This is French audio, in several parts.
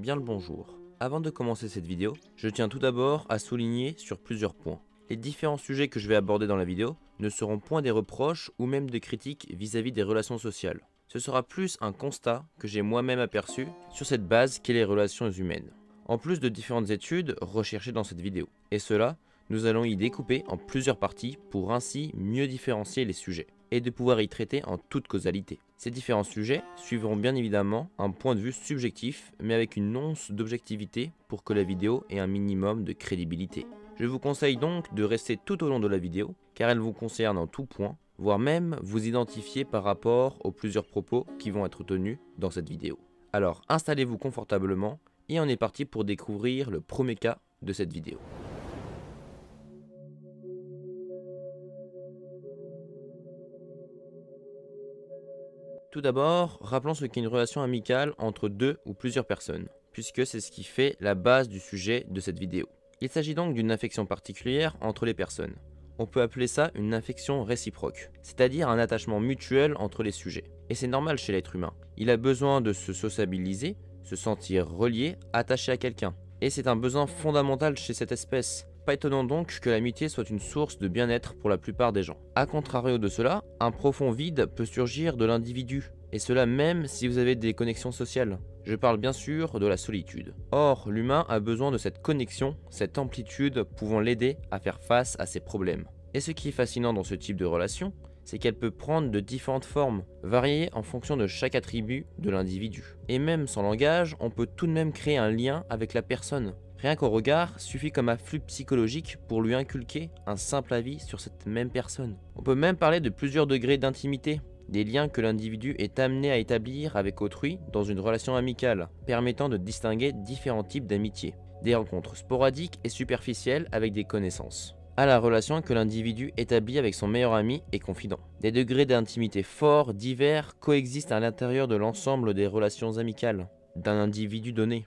Bien le bonjour. Avant de commencer cette vidéo, je tiens tout d'abord à souligner sur plusieurs points. Les différents sujets que je vais aborder dans la vidéo ne seront point des reproches ou même des critiques vis-à-vis des relations sociales. Ce sera plus un constat que j'ai moi-même aperçu sur cette base qu'est les relations humaines. En plus de différentes études recherchées dans cette vidéo. Et cela, nous allons y découper en plusieurs parties pour ainsi mieux différencier les sujets et de pouvoir y traiter en toute causalité. Ces différents sujets suivront bien évidemment un point de vue subjectif mais avec une once d'objectivité pour que la vidéo ait un minimum de crédibilité. Je vous conseille donc de rester tout au long de la vidéo car elle vous concerne en tout point, voire même vous identifier par rapport aux plusieurs propos qui vont être tenus dans cette vidéo. Alors installez-vous confortablement et on est parti pour découvrir le premier cas de cette vidéo. Tout d'abord, rappelons ce qu'est une relation amicale entre deux ou plusieurs personnes, puisque c'est ce qui fait la base du sujet de cette vidéo. Il s'agit donc d'une affection particulière entre les personnes. On peut appeler ça une affection réciproque, c'est-à-dire un attachement mutuel entre les sujets. Et c'est normal chez l'être humain. Il a besoin de se sociabiliser, se sentir relié, attaché à quelqu'un. Et c'est un besoin fondamental chez cette espèce. Pas étonnant donc que l'amitié soit une source de bien-être pour la plupart des gens. A contrario de cela, un profond vide peut surgir de l'individu, et cela même si vous avez des connexions sociales. Je parle bien sûr de la solitude. Or, l'humain a besoin de cette connexion, cette amplitude pouvant l'aider à faire face à ses problèmes. Et ce qui est fascinant dans ce type de relation, c'est qu'elle peut prendre de différentes formes, variées en fonction de chaque attribut de l'individu. Et même sans langage, on peut tout de même créer un lien avec la personne. Rien qu'au regard suffit comme afflux psychologique pour lui inculquer un simple avis sur cette même personne. On peut même parler de plusieurs degrés d'intimité, des liens que l'individu est amené à établir avec autrui dans une relation amicale, permettant de distinguer différents types d'amitié. Des rencontres sporadiques et superficielles avec des connaissances, à la relation que l'individu établit avec son meilleur ami et confident. Des degrés d'intimité forts, divers, coexistent à l'intérieur de l'ensemble des relations amicales d'un individu donné.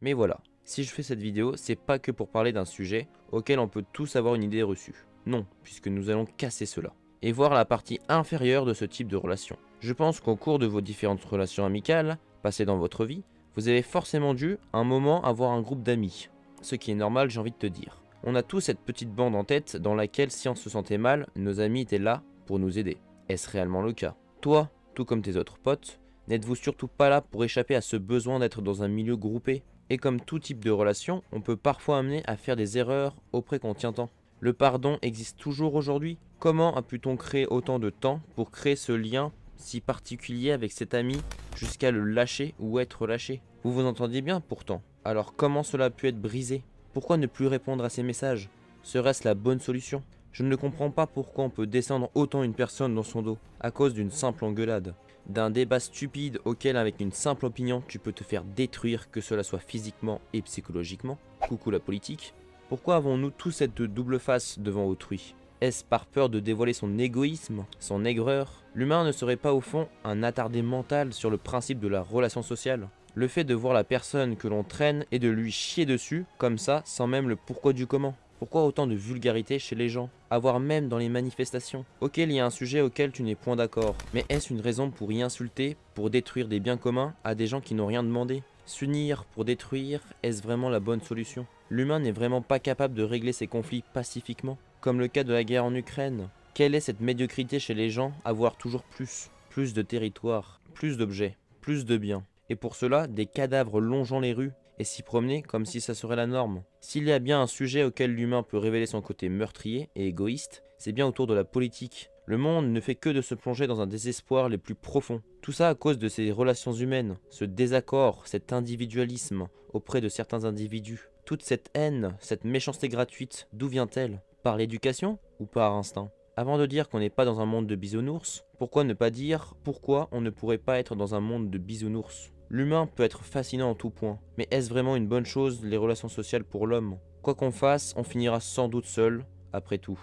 Mais voilà, si je fais cette vidéo, c'est pas que pour parler d'un sujet auquel on peut tous avoir une idée reçue. Non, puisque nous allons casser cela et voir la partie inférieure de ce type de relation. Je pense qu'au cours de vos différentes relations amicales, passées dans votre vie, vous avez forcément dû, à un moment, avoir un groupe d'amis. Ce qui est normal, j'ai envie de te dire. On a tous cette petite bande en tête dans laquelle, si on se sentait mal, nos amis étaient là pour nous aider. Est-ce réellement le cas? Toi, tout comme tes autres potes, n'êtes-vous surtout pas là pour échapper à ce besoin d'être dans un milieu groupé? Et comme tout type de relation, on peut parfois amener à faire des erreurs auprès qu'on tient tant. Le pardon existe toujours aujourd'hui? Comment a pu-t-on créer autant de temps pour créer ce lien si particulier avec cet ami jusqu'à le lâcher ou être lâché? Vous vous entendiez bien pourtant. Alors comment cela a pu être brisé? Pourquoi ne plus répondre à ces messages? Serait-ce la bonne solution? Je ne comprends pas pourquoi on peut descendre autant une personne dans son dos à cause d'une simple engueulade. D'un débat stupide auquel avec une simple opinion tu peux te faire détruire, que cela soit physiquement et psychologiquement. Coucou la politique. Pourquoi avons-nous tous cette double face devant autrui? Est-ce par peur de dévoiler son égoïsme, son aigreur? L'humain ne serait pas au fond un attardé mental sur le principe de la relation sociale? Le fait de voir la personne que l'on traîne et de lui chier dessus, comme ça, sans même le pourquoi du comment. Pourquoi autant de vulgarité chez les gens, voire même dans les manifestations? Ok, il y a un sujet auquel tu n'es point d'accord, mais est-ce une raison pour y insulter, pour détruire des biens communs à des gens qui n'ont rien demandé? S'unir pour détruire, est-ce vraiment la bonne solution? L'humain n'est vraiment pas capable de régler ses conflits pacifiquement, comme le cas de la guerre en Ukraine. Quelle est cette médiocrité chez les gens à voir toujours plus? Plus de territoire, plus d'objets, plus de biens. Et pour cela, des cadavres longeant les rues et s'y promener comme si ça serait la norme. S'il y a bien un sujet auquel l'humain peut révéler son côté meurtrier et égoïste, c'est bien autour de la politique. Le monde ne fait que de se plonger dans un désespoir les plus profonds. Tout ça à cause de ces relations humaines, ce désaccord, cet individualisme auprès de certains individus. Toute cette haine, cette méchanceté gratuite, d'où vient-elle? Par l'éducation ou par instinct? Avant de dire qu'on n'est pas dans un monde de bisounours, pourquoi ne pas dire pourquoi on ne pourrait pas être dans un monde de bisounours? L'humain peut être fascinant en tout point, mais est-ce vraiment une bonne chose les relations sociales pour l'homme? Quoi qu'on fasse, on finira sans doute seul, après tout.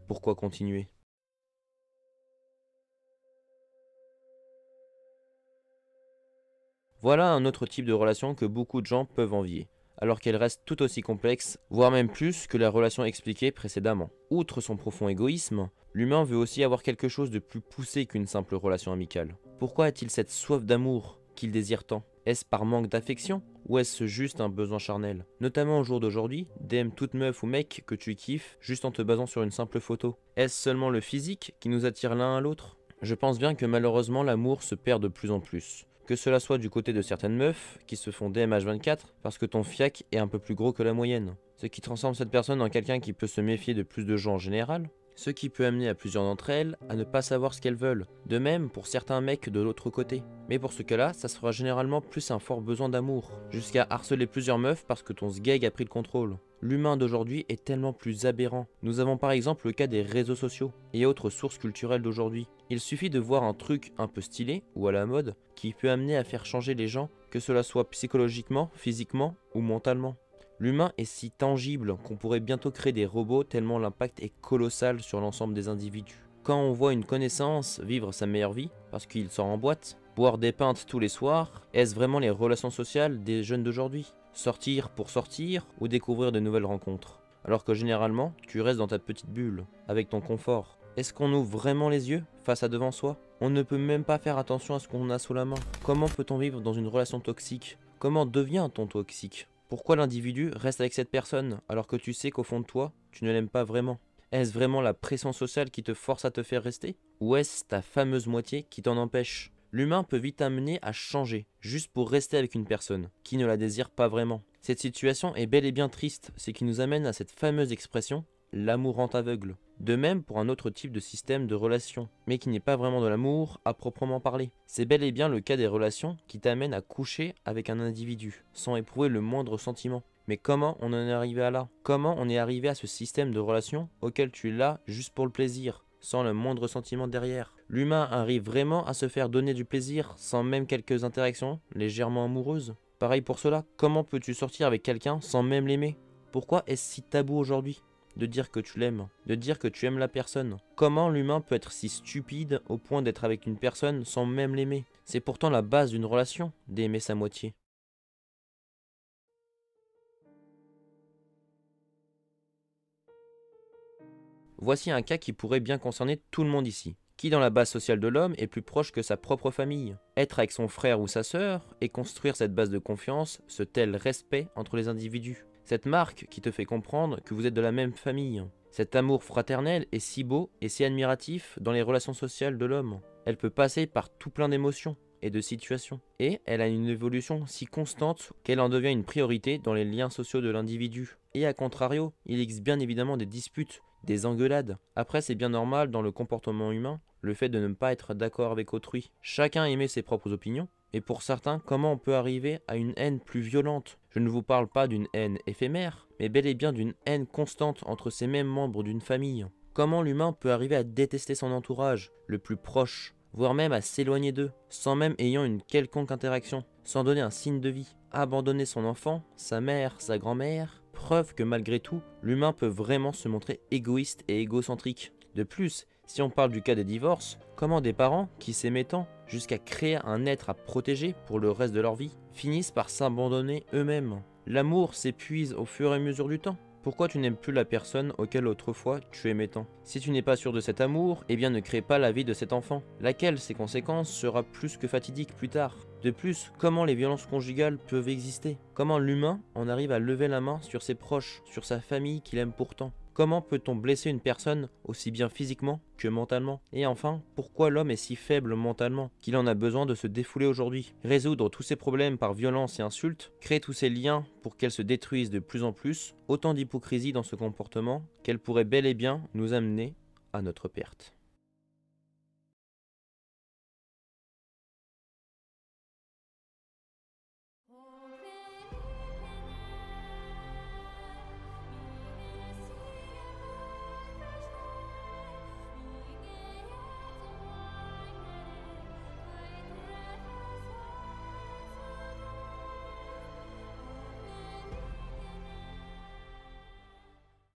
Pourquoi continuer? Voilà un autre type de relation que beaucoup de gens peuvent envier, alors qu'elle reste tout aussi complexe, voire même plus que la relation expliquée précédemment. Outre son profond égoïsme, l'humain veut aussi avoir quelque chose de plus poussé qu'une simple relation amicale. Pourquoi a-t-il cette soif d'amour, qu'il désire tant? Est-ce par manque d'affection ou est-ce juste un besoin charnel? Notamment au jour d'aujourd'hui, DM toute meuf ou mec que tu kiffes juste en te basant sur une simple photo. Est-ce seulement le physique qui nous attire l'un à l'autre? Je pense bien que malheureusement l'amour se perd de plus en plus. Que cela soit du côté de certaines meufs qui se font DM H24 parce que ton fiac est un peu plus gros que la moyenne. Ce qui transforme cette personne en quelqu'un qui peut se méfier de plus de gens en général. Ce qui peut amener à plusieurs d'entre elles à ne pas savoir ce qu'elles veulent. De même pour certains mecs de l'autre côté. Mais pour ce cas-là, ça sera généralement plus un fort besoin d'amour. Jusqu'à harceler plusieurs meufs parce que ton sgeg a pris le contrôle. L'humain d'aujourd'hui est tellement plus aberrant. Nous avons par exemple le cas des réseaux sociaux et autres sources culturelles d'aujourd'hui. Il suffit de voir un truc un peu stylé ou à la mode qui peut amener à faire changer les gens, que cela soit psychologiquement, physiquement ou mentalement. L'humain est si tangible qu'on pourrait bientôt créer des robots tellement l'impact est colossal sur l'ensemble des individus. Quand on voit une connaissance vivre sa meilleure vie, parce qu'il sort en boîte, boire des pintes tous les soirs, est-ce vraiment les relations sociales des jeunes d'aujourd'hui? Sortir pour sortir ou découvrir de nouvelles rencontres? Alors que généralement, tu restes dans ta petite bulle, avec ton confort. Est-ce qu'on ouvre vraiment les yeux face à devant soi? On ne peut même pas faire attention à ce qu'on a sous la main. Comment peut-on vivre dans une relation toxique? Comment devient-on toxique? Pourquoi l'individu reste avec cette personne alors que tu sais qu'au fond de toi, tu ne l'aimes pas vraiment? Est-ce vraiment la pression sociale qui te force à te faire rester? Ou est-ce ta fameuse moitié qui t'en empêche? L'humain peut vite amener à changer, juste pour rester avec une personne, qui ne la désire pas vraiment. Cette situation est bel et bien triste, ce qui nous amène à cette fameuse expression, l'amour rend aveugle. De même pour un autre type de système de relation, mais qui n'est pas vraiment de l'amour à proprement parler. C'est bel et bien le cas des relations qui t'amènent à coucher avec un individu, sans éprouver le moindre sentiment. Mais comment on en est arrivé à là? Comment on est arrivé à ce système de relation auquel tu es là juste pour le plaisir, sans le moindre sentiment derrière? L'humain arrive vraiment à se faire donner du plaisir sans même quelques interactions légèrement amoureuses? Pareil pour cela, comment peux-tu sortir avec quelqu'un sans même l'aimer? Pourquoi est-ce si tabou aujourd'hui de dire que tu l'aimes, de dire que tu aimes la personne? Comment l'humain peut être si stupide au point d'être avec une personne sans même l'aimer? C'est pourtant la base d'une relation, d'aimer sa moitié. Voici un cas qui pourrait bien concerner tout le monde ici. Qui dans la base sociale de l'homme est plus proche que sa propre famille? Être avec son frère ou sa sœur et construire cette base de confiance, ce tel respect entre les individus. Cette marque qui te fait comprendre que vous êtes de la même famille. Cet amour fraternel est si beau et si admiratif dans les relations sociales de l'homme. Elle peut passer par tout plein d'émotions et de situations. Et elle a une évolution si constante qu'elle en devient une priorité dans les liens sociaux de l'individu. Et à contrario, il existe bien évidemment des disputes, des engueulades. Après, c'est bien normal dans le comportement humain, le fait de ne pas être d'accord avec autrui. Chacun émet ses propres opinions, et pour certains, comment on peut arriver à une haine plus violente? Je ne vous parle pas d'une haine éphémère, mais bel et bien d'une haine constante entre ces mêmes membres d'une famille. Comment l'humain peut arriver à détester son entourage, le plus proche, voire même à s'éloigner d'eux, sans même ayant une quelconque interaction, sans donner un signe de vie, abandonner son enfant, sa mère, sa grand-mère? Preuve que malgré tout, l'humain peut vraiment se montrer égoïste et égocentrique. De plus, si on parle du cas des divorces, comment des parents qui s'aimaient tant jusqu'à créer un être à protéger pour le reste de leur vie, finissent par s'abandonner eux-mêmes? L'amour s'épuise au fur et à mesure du temps. Pourquoi tu n'aimes plus la personne auquel autrefois tu aimais tant? Si tu n'es pas sûr de cet amour, eh bien ne crée pas la vie de cet enfant, laquelle ses conséquences sera plus que fatidique plus tard. De plus, comment les violences conjugales peuvent exister? Comment l'humain en arrive à lever la main sur ses proches, sur sa famille qu'il aime pourtant? Comment peut-on blesser une personne aussi bien physiquement que mentalement? Et enfin, pourquoi l'homme est si faible mentalement qu'il en a besoin de se défouler aujourd'hui? Résoudre tous ces problèmes par violence et insultes, créer tous ces liens pour qu'elles se détruisent de plus en plus, autant d'hypocrisie dans ce comportement qu'elle pourrait bel et bien nous amener à notre perte.